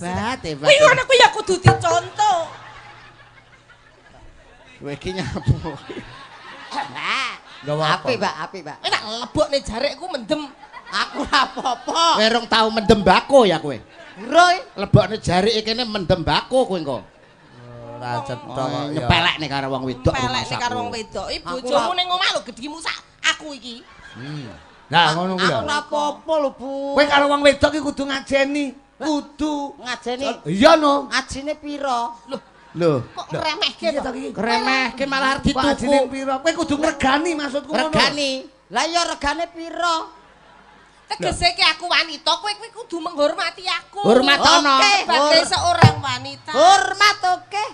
Hebat. Kuwi ngono kuwi ya kudu dicontoh. Kowe iki nyapu. Apik, Mbak. Enak lebokne jarekku mendem. Aku ora apa-apa. Kowe rong tau mendem bako ya kowe. Bro, Lebokne jarike kene mendem bako kowe engko. ora cetha kok. Nyepelekne karo wong wedok. Pelekne karo wong wedok. Iki bojomu ning omah lho gedhimu sak aku iki. Nah, ngono kuwi. Aku ora apa-apa lho, Bu. Kowe karo wong wedok iki kudu ngajeni. Kudu. Ngajeni. Iya no. Ajine pira? Lho, Kok ngremehke to? kremehke malah arep Kok ajine dituku. pira? Kowe kudu ngregani maksudku ngono. Regani. Lah ya regane pira? Tegese ki aku wanita, kowe kudu menghormati aku. Hormatono. Oke. Sebagai seorang wanita. Hormat oke.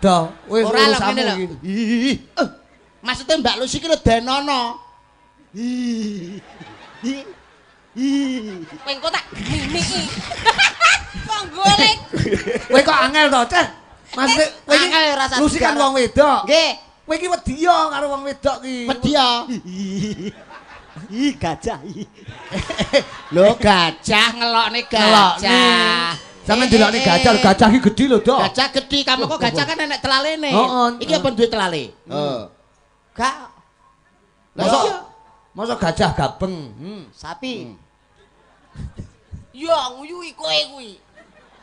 Dah, wis Ora lho urusanmu ngene lho. iki. Ih. Maksudnya Mbak Lucy iki lho denono. Kowe engko tak mimiki. Wong golek. Kowe kok angel to, Ceh? Maksudnya kowe iki Angel rasa Lucy kan digarap. wong wedok. Nggih. Kowe iki wedi yo karo wong wedok iki. Wedi ya. Ih, gajah. Lho gajah ngelokne gajah. Sampe ndelokne gajah, gajah iki gedhi lho, Dok. Gajah gedhi, kamu kok gajah kan enek telalene. Heeh. Iki apa duwe telale? Heeh. Gak Masa gajah gabeng. sapi. Ya nguyuhi kowe kuwi.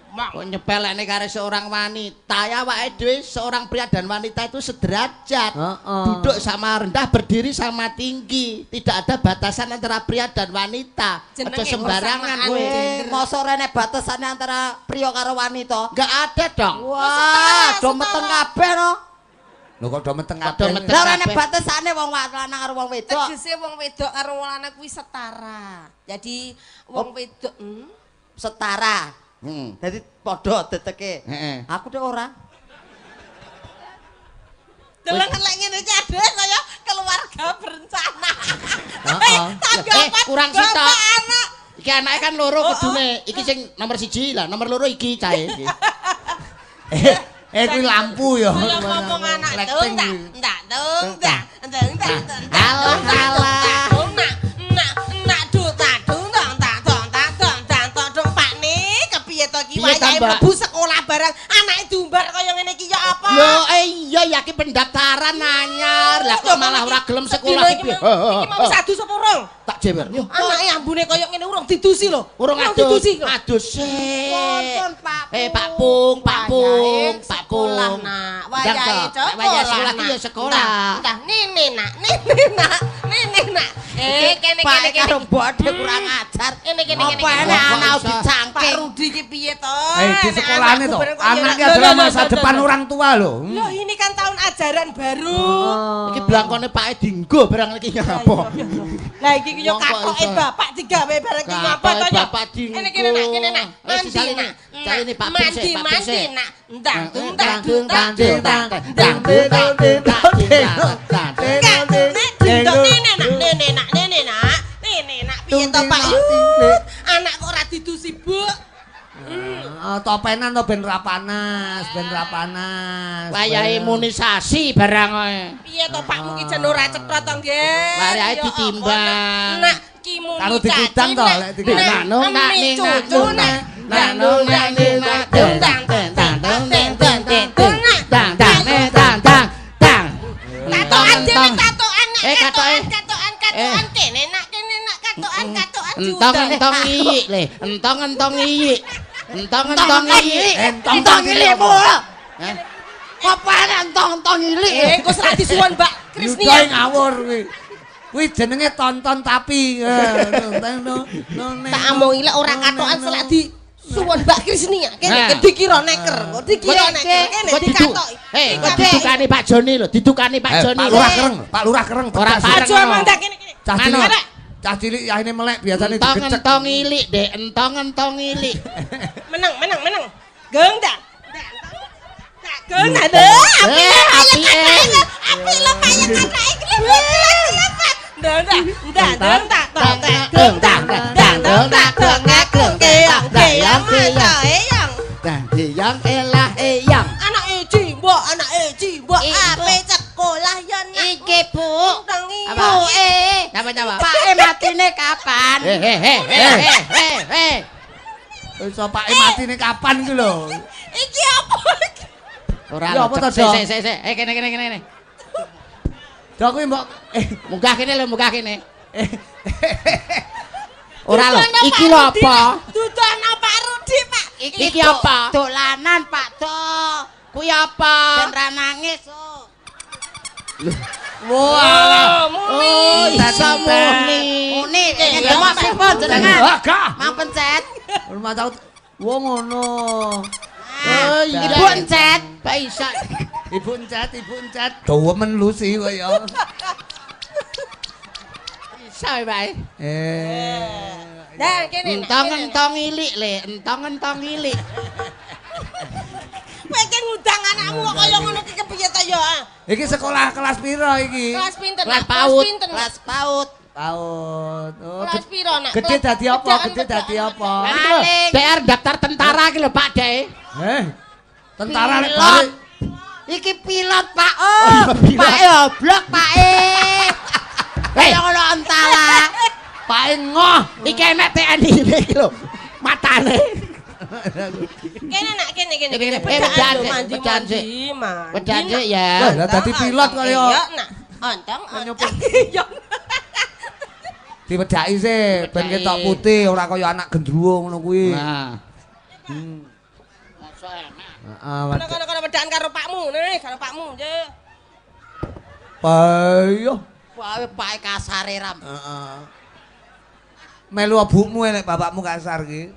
Kok nyepelekne karo seorang wanita, ya awake dhewe seorang pria dan wanita itu sederajat. Heeh. Duduk sama rendah, berdiri sama tinggi. Tidak ada batasan antara pria dan wanita. Jenenge Aja sembarangan bersamaan. kowe. Mosok rene batasane antara pria karo wanita. Enggak ada dong. Wah, do meteng kabeh no. Lho kok do meteng Kok do kabeh. meteng? Lah rene batasane wong lanang karo wong wedok. Tegese wong wedok karo wong lanang kuwi setara. Jadi wong wedok Setara. Dadi padha teteke. Heeh. Aku dek ora. deleng lek ngene iki ade kaya keluarga berencana. Heeh. Tanggapan kurang bapak sitok. anak. Iki anake kan loro kudune. Iki sing nomor 1 lah, nomor loro iki cahe iki. Kuwi lampu ya. Kaya ngomong anak Lighting tung kuwi. tak tung tak tung tak tung tak Alah, alah. nak dung tak dung tak tung tak tung Pak nih kepiye to iki Piye ta, wayahe Mbak? mlebu sekolah barang anake diumbar kaya ngene iki ya apa? Lho iya ya ki pendaftaran anyar. Lah kok malah ora gelem sekolah iki. Iki mau sadu sapa urung? Tak jewer. Yo. Anake ambune kaya ngene urung didusi lho. Urung adus. didusi kok. Adus sik. Wonten Pak. Pak Pung, Pak Pung, Pak Sekolah Pung. nak, Ndang wayahe toh, sekolah. wayahe sekolah ki ya sekolah. Entah nene nak. Kene Pak karo bodhe kurang ajar. Kene. Apa enek anak Pak dicangking. Rudi ki piye to? Di sekolahane Anakku toh. bareng kok Anaknya ya- adalah Loh, masa depan orang tua loh. Loh ini kan tahun ajaran baru. Iki blangkone Pak Dinggo barang iki ngapa? Lah iki yo Wong kok katoke iso. bapak digawe bareng iki ngapa to Katoke ya? Bapak Dinggo. Kene nak. Wis disalini. Salini Pak Pung sik, Pak Pung sik. nak. Ndang dung Nene nak piye to Pak? Anak kok ora didusi, Bu? Topenan to ben ra panas, Wayahe imunisasi barang kowe. Piye to Pak mungkin jan ora cetha to nggih. Wayahe Ya ditimbang. Allah, Nak ki muni Karo digudang to, lek digudang. Nanung nak ning cucu nak. nanung nak ning dang dang dang dang dang dang dang dang dang dang dang dang. Katokan dhewe katokan nak. Katokan. Katokan kene nak katokan Entong iyik le, entong iyik. Entong iyik. Entong ilikmu. Apa enek entong ilik? Engko serak disuwun Mbak Krisni. Yuda ngawur kuwi. Kuwi jenenge tonton tapi. Tak amongi lek ora katokan selak di suwun Mbak Krisni ya. Kene dikira neker, kok dikira neker. Kene dikatoki. Kok didukani Pak Joni lho, didukani Pak Joni. Pak Lurah kereng. Ora Aja pareng. mandak kene. Cah Anu. cilik. Cah cilik yahine melek biasane digecek. Entong ilik, Dek. Entong ilik. Menang. Geng dak. Geng ada. Api lo kaya Yang elah eyang. Anak mbok ape sekolah ya nak. Iki Bu. Apa? Bu Napa? Pak matine kapan? He. Iso pake matine kapan iki lho. Iki apa iki? Ora Ya, lho. apa to, Sik Dok? sik sik. Kene. Dok kuwi mbok Munggah kene lho, munggah kene. Ora lho, iki lho apa? Dudono Pak Rudi, Pak. Iki apa? Dolanan Pak Do. Kuwi apa? Ben ra nangis. wah. Oh, iso muni. Muni pengen Iya, demok sih pun jenengan. Ah, gak. Mang pencet. Rumah tahu. Wong ngono. Oh, iya. Ibu encet. Pak iso. Ibu encet. Dawemen lu sih kaya. Iso bae. Nah, kene. Entong ilik le, entong ilik. Kowe iki ngundang anakmu kok kaya ngono iki kepiye ta ya? Iki sekolah kelas piro iki? Kelas pinten? Kelas PAUD. Kelas PAUD. Tahun. Oh, Kelas piro, Nak? gede Kelas dadi apa? pedaan, Gede dadi pedaan, apa? Maling. DR daftar tentara iki lho Pak Dek. Tentara nek Pilot. bare. Iki pilot Pak. Oh, Pak oblok Pak Kaya ngono antara. Pak ngoh. Iki enek TNI iki lho. Matane. Kene nak kene. Kene, Pedaan lho, sik, mandi, pedaan sik. mandi. Pedaan sik ya. Lah dadi pilot kaya Ya, Nak. Ontong. Ya. diwedaki sih ben Diwedaki. ketok putih ora kaya anak gendruwo ngono kuwi. Nah. Heeh, Kono pedaan karo pakmu, nih, karo pakmu, nje. Payo. Wae Pak kasare ram. Heeh. Melu abukmu nek bapakmu kasar ki.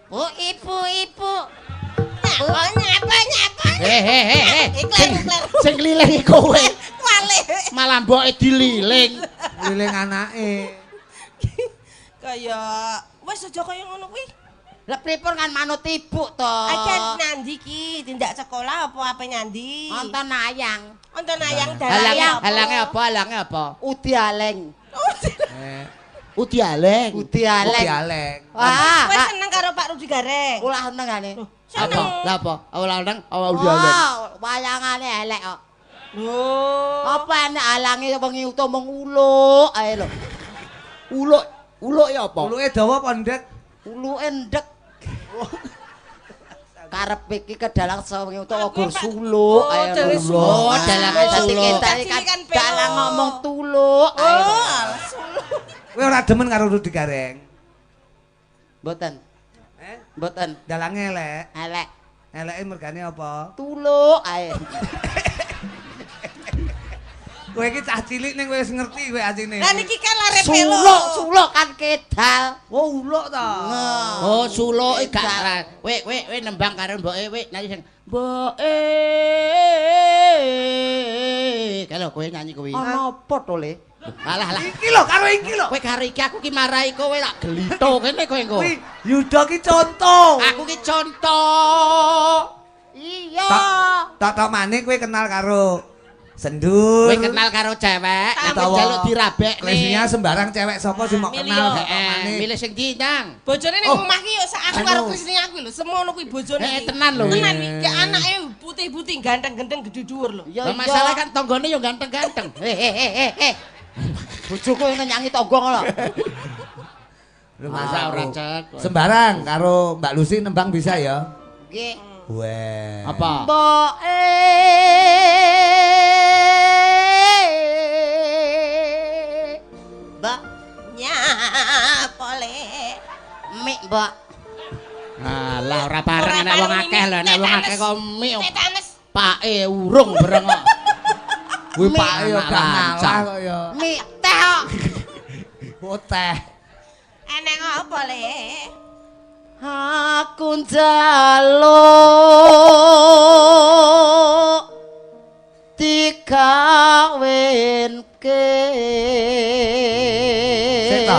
Bu, ibu. Nyapa. Iklan. Sing liling kowe. Wale. Malah mboke dililing. Liling anake. Kaya wis aja kaya ngono kuwi. Lah pripun kan manut ibu to. Aja nandi ki, tindak sekolah apa nyandi? Nonton ayang. Nonton ayang dalang. Halange apa? Udi aleng. Udi aleng. Udi aleng. Dialek. Wah, Wis seneng karo Pak Rudi Gareng. ulah senengane. Apa? Lah apa? Awal nang awal udi aleng. Wayangane elek kok. Lho. Apa enek alange wengi utuh mung uluk ae lho. Uluk ya apa? Uluke dawa apa ndek? Uluke ndek. Karep iki kedalang sawengi utuh ogur suluk ae dari lho. suluk. Oh, dalange Dadi suluk. kita iki kan dalang ngomong tuluk ae lho. Oh, alah suluk. Kowe ora demen karo Rudi Gareng? Mboten. Mboten. Dalange elek. Elek. Eleke mergane apa? Tuluk ae. Kowe iki cah cilik ning kowe wis ngerti kowe asine. Lah niki kan lare Suluk kan kedal. Oh, uluk ta. Oh, suluk gak ora. Kowe nembang karo mboke kowe nyanyi sing mboke. Kalau kowe nyanyi kuwi. Ana apa to le? Alah. Iki lho karo iki lho. Kowe karo iki aku ki marahi kowe tak gelito kene kowe engko. Kuwi Yuda ki contoh. Aku ki contoh. Iya. Tak maneh kowe kenal karo Sendur. Kowe kenal karo cewek, Utawa jaluk dirabekne. Klesinya sembarang cewek sapa sing mau kenal gak maneh. Milih sing ndi, Nang? Bojone ning Oh. omah ki yo sak aku karo Krisni aku lho, semono kuwi bojone. Tenan lho. Tenan iki anake putih-putih ganteng-ganteng gede dhuwur lho. Lah masalah kan tanggane yo ganteng-ganteng. Bojoku yang nyanyi tonggo ngono. Lho Masa ora aku. cek. Sembarang karo Mbak Lucy nembang bisa ya? Nggih. Weh. Apa? Mboke. Mbak, Nyapole. mik mbak. Alah ora bareng nek wong akeh lho, nek wong akeh kok mik Tetanes. pake urung bareng kok. Kuwi Mik Pak yo anak gak lancang. ngalah kok ya. Mik teh kok. Oh teh. Eneng apa le? Aku njaluk dikawinke. Sik ta.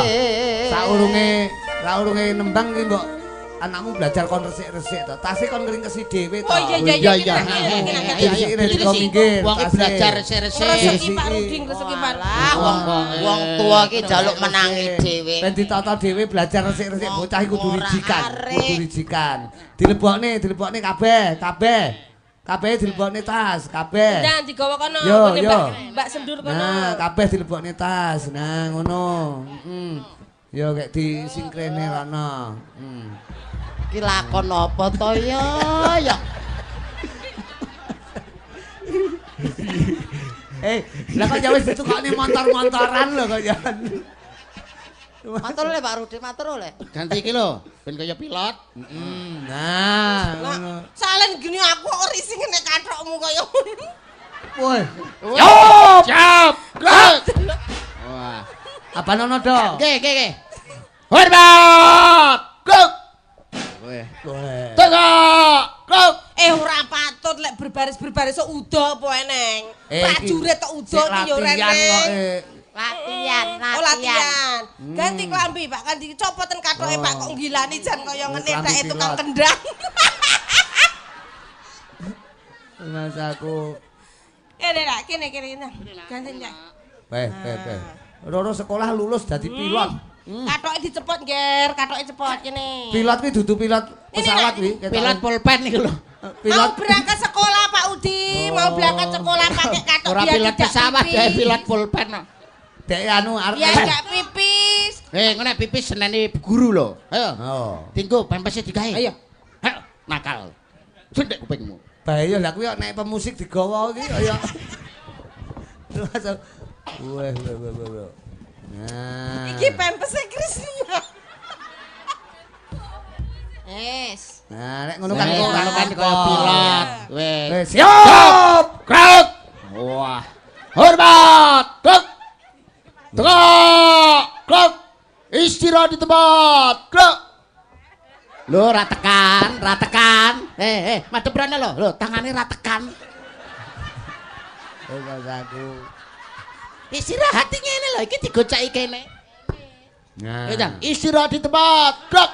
Saurunge nembang ki mbok anakmu belajar kon resik-resik to. Tase kon ngringkesi dhewe to. Oh iya. Minggir. Wong tase. belajar resik-resik. Reseki Pak Rudi, reseki Pak Rudi. Lah wong tuwa ki njaluk menangi dhewe. Ben ditata dhewe belajar resik-resik bocah iku kudu Ora rijikan, arek. kudu rijikan. Dilebokne kabeh dilebokne tas, kabeh. Nah, digawa kono Yo, ngene yo. Mbak Sendur kono. Nah, kabeh dilebokne tas. Nah, ngono. Yo kayak disingkrene rono. Ki lakon apa to ya? Lah kok ya wis ditukokne motor-motoran lho kok ya. Matur le Pak Rudi, matur le. Ganti iki lho, ben kaya pilot. Nah, Lah, salen gini aku kok rising nek kathokmu kaya ngono. woi. Siap. Gerak. Wah. Apa nono do? Oke. Hormat. Gerak. Weh. Tegak. Gerak. Ora patut lek berbaris-berbaris sok uda apa eneng. Prajurit tok uda iki ki yo rene. Latihan. Oh latihan. Ganti klambi Pak, kan dicopoten kathoke Pak kok ngilani jan kaya ngenethake tukang kendang. Mas aku. Lah kene. Ganti Cak. Weh. Roro sekolah lulus dadi pilot. Kathoke dicepot nger, kathoke cepot kene. Pilot kuwi dudu pilot pesawat kuwi. Pilot pulpen iki lho. Mau berangkat sekolah Pak Udi, mau berangkat sekolah pakai katok Ora biar pilot tidak pesawat, pipis. ya pilot pulpen. Dek anu arep. Ya enggak pipis. Ngono pipis seneni guru lho. Ayo. Oh. Tinggo pempese digawe. Ayo. Ayo, nakal. Cendek kupingmu. Bahaya lah kuwi nek pemusik digawa iki kaya. Weh. Nah. Iki pempese Krisnia. Yes. Nah, nek ngono kan Kan kaya pilot. Weh. Siap. Gerak. Wah. Hormat. Gerak. Gerak. Istirahat di tempat. Gerak. Lho ra tekan. Madhep rene lho, tangane ra tekan. Mas aku. Istirahat ngene lho, iki digoceki kene. Nah. Ya, istirahat di tempat. Gerak.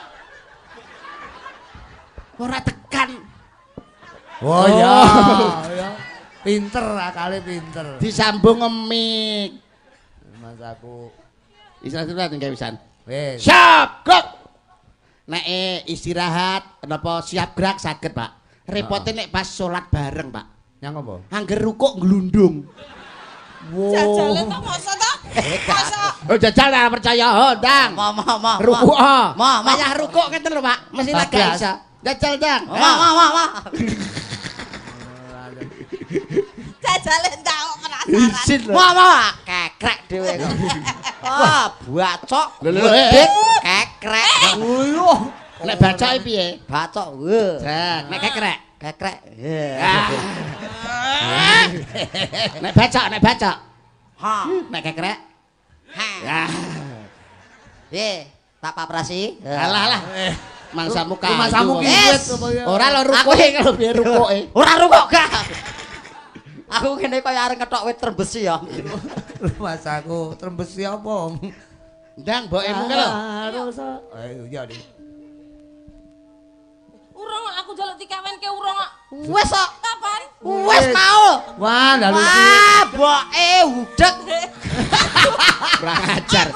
Ora tekan. Oh ya. Pinter akale pinter. Disambung ngemik. Mas aku. Istirahat nggae pisan. Wes. Siap, gerak. Nek istirahat napa siap gerak saged, Pak. Repote nek pas salat bareng, Pak. Yang apa? Angger rukuk glundung. Jajale to masa to? Masa Oh jajal ora percaya, oh, Ndang. Mo. Rukuk. Ma. Payah rukuk ngeten lho, Pak. Mesti lek gak iso. Jajal, Ndang. Ma. jajale ndak kok penasaran. Isin lho. Ma. Kekrek dhewe kok. Wah, bacok. Lho, Dik, kekrek. Nek bacoke piye? Bacok. Jan, nek kekrek. Kekrek. Nek bacok. Ha. Nek kekrek. Ha. Ya. Tak paprasi. Alah. Mangsamu kayu. Mangsamu ki wit apa ya? Ora lho rukuke kalau piye rukuke. Ora rukuk gak. Aku kene kaya arep ketok wit trembesi ya. Mas aku trembesi apa? Ndang mbokemu ki lho. Ayo ya Dik. Urung aku njaluk dikawenke urung kok. Wes kok. Kapan? Wes mau. Wah, lalu Wah, boke udek. Kurang ajar.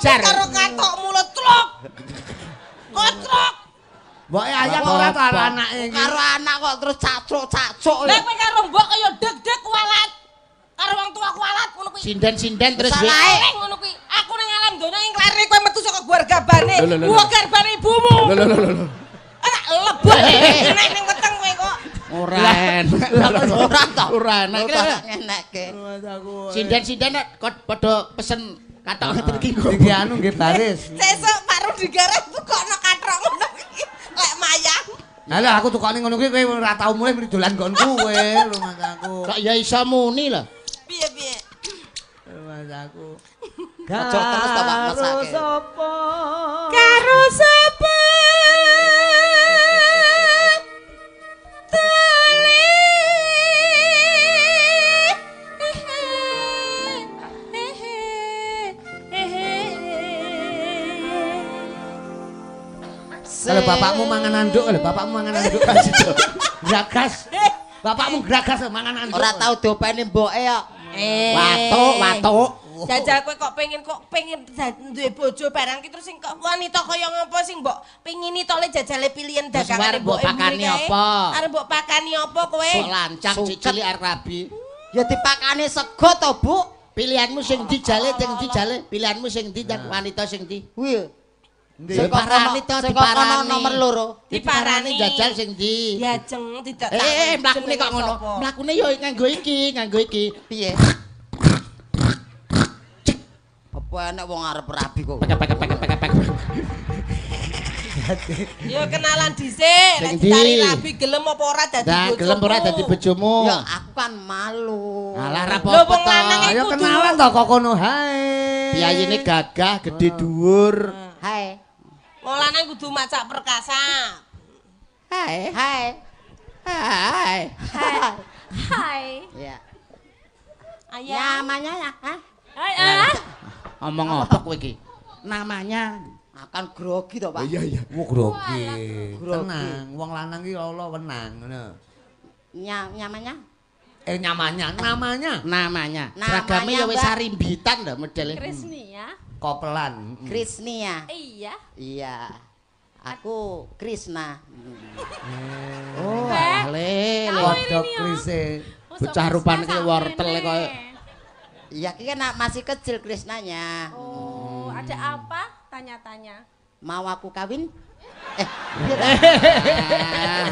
Karo katok mulut truk. Kotrok. Mbok ayam ora to anake iki. Karo anak kok terus cacuk-cacuk. Lah kowe karo mbok kaya deg-deg kualat. Karo wong tua kualat ngono kuwi. Sinden-sinden terus Salah. Ngono kuwi. Aku ning alam donya ing klere kowe metu saka garbane. Lho, lho, lho. Gua garbane ibumu. Lho. Ora lebur nek ning weteng kowe kok. Ora enak. Ora to. Ora enak. Enekke. Mas aku. Sinden-sinden kok padha pesen katok ngeten iki. Iki anu nggih baris. Sesuk Pak Rudi garep tukokno katrok ngono kuwi. Lek mayang. Lah aku tukane ngono kuwi kowe ora tau mulih mriki dolan nggonku kowe, lho Mas aku. Kok ya iso muni lho. Piye? Mas aku. Aja terus to Pak mesake. Karo sapa? Kalau bapakmu mangan anduk, Gragas. Bapakmu gragas mangan anduk. Ora tau diopeni mboke ya. Watuk. Jajal kowe kok pengen duwe bojo barang ki terus sing kok wanita kaya ngopo sing mbok pengini to le jajale pilihan Terus dagangane arep mbok pakani apa? Arep mbok pakani apa kowe? Sok lancang cicili arep rabi. Ya dipakani sego to, Bu. Pilihanmu sing ndi jale, Pilihanmu sing ndi dan wanita sing ndi? Kuwi Sing parani to diparani nomor loro. diparani jajal sing ndi Diajeng tidak mlakune kok ngono mlakune yo nganggo iki Piye? Apa enak wong arep rabi kok. Yo kenalan dhisik, nek ditari rabi gelem apa ora dadi bojomu. gelem ora dadi bojomu Ya aku kan malu. alah ra Lho apa-apa wong to lanang Ayo iku kenalan to kok kono hae. piyayine gagah gede dhuwur Hai. wong lanang kudu macak perkasa. hai Hai. hai Hai. Ya. Ayam. Namanya ya, hah? Hai. ngomong apa kowe iki namanya Akan grogi to, Pak. iya Wo grogi. Grogi. Tenang, wong lanang iki Allah wenang ngono. Nyamanya? Namanya. namanya Namanya, seragame ya wis Mbak. sarimbitan lho modele Krisnia. Kopelan. Krisnia. Iya. Iya. Aku Krisna. oh Beh, ale Padha krise. bocah rupane ki wortel koyo Iya, ki kan masih kecil Krisnanya. Oh, ada apa? Tanya-tanya. Mau aku kawin?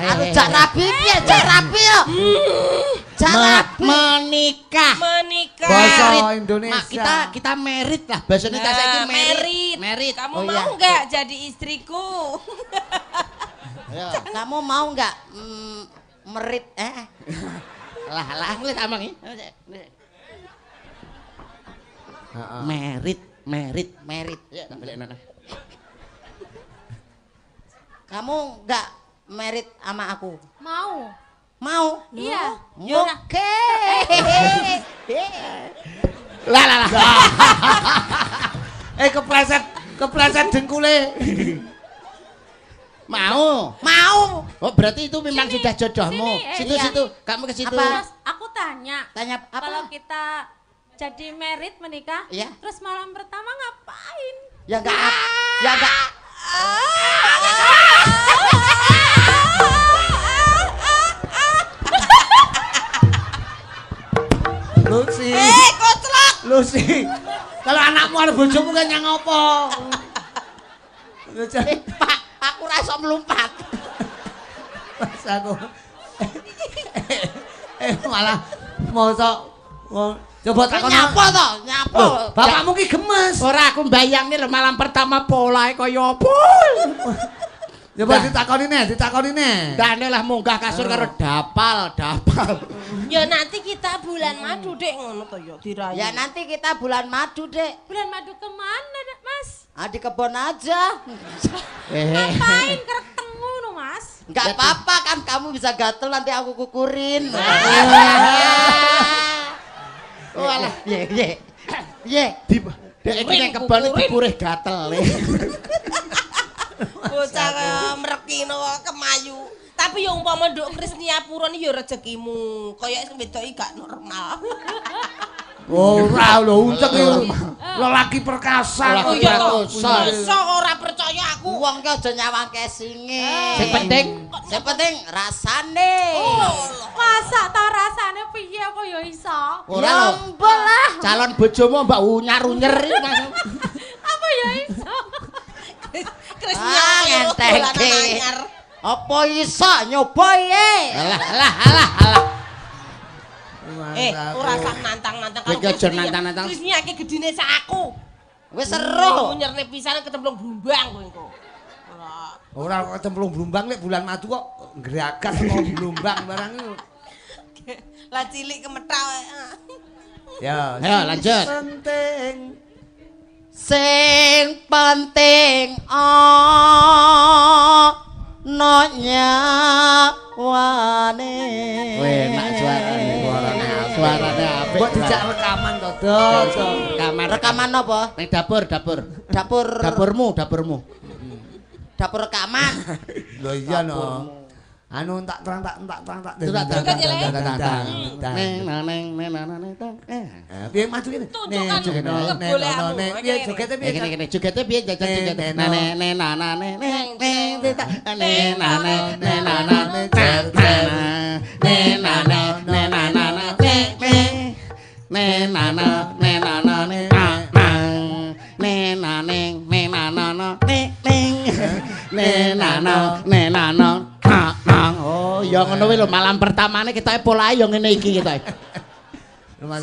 Aku jak rabi piye? Jak rabi yo. Jak rabi. menikah Menikah. Bahasa Mak, Indonesia. kita merit lah bahasane ta saiki merit. merit Kamu Oh, mau iya. enggak jadi istriku? Kamu mau enggak merit lah wis amang iki Heeh. merit ya tak balekno kamu enggak merit sama aku? Mau. Mau? Iya. Oke. lah Kepleset dengkule. mau Mau. oh berarti itu memang Sini, sudah jodohmu sini, situ kamu ke situ Apa? Terus aku tanya. Tanya Kalau apa? kita jadi merit menikah, Iya. terus malam pertama ngapain? Ya enggak. Ya enggak. Lucy. Koclok. Lucy. Kalau anakmu ada bojomu kan yang apa? Pak, aku ra iso mlumpat. Pas aku. Malah mosok coba takon Nyapa to? Nyapa. bapakmu ki gemes. ora aku mbayangne lho malam pertama polahe kaya apa Coba ditakoni nih. dane lah munggah kasur karo dapal Ya nanti kita bulan madu dek ngono to ya dirayu. Ya nanti kita bulan madu, Dek. Bulan madu kemana, Mas? Di kebon aja. Ngapain kereteng ngono, Mas? Enggak apa-apa kan kamu bisa gatel nanti aku kukurin. oh alah Piye? dek iki ning kebon dipurih gatel Bocah mrekino kemayu. Tapi ya umpama nduk Krisnia Puron ya rezekimu. Kaya sing wedoki gak normal. Ora lho ucek lelaki perkasa. Oh iya to. Perkasa. Masa ora percaya aku. Wong ki aja nyawangke singe. sing penting rasane. Masa ta rasane piye kok ya iso? ora Ya lho ampun lah. calon bojomu mbak unyar-unyer Apa ya iso? Krisnia ngenteke. Apa iso nyoba ye? alah Ora sak nantang-nantang Kowe aja nantang-nantang. Krisnia ki gedine sak aku. Wis seru. Nyerne pisan ketemplung blumbang kowe engko. Ora. Ora kok cemplung blumbang lek bulan madu kok gerakan kok blumbang barang itu. Lah cilik kemethak. Ya, Ayo, lanjut. Sing penting nyawane. enak suarane apik Kok dijak rekaman to, Dok? Rekaman apa? ning dapur Dapurmu rekaman. Lho iya no. Anu tak terang tak. Joget ya, Le? neng Piye maju kene? Tunjukkan kebolehanmu. Piye jogete piye? Gini, jogete piye jajan jogete? nenana nenana nang. Oh, ya ngono wae lho malam pertamane ketoke polahe ya ngene iki ketoke. Rumah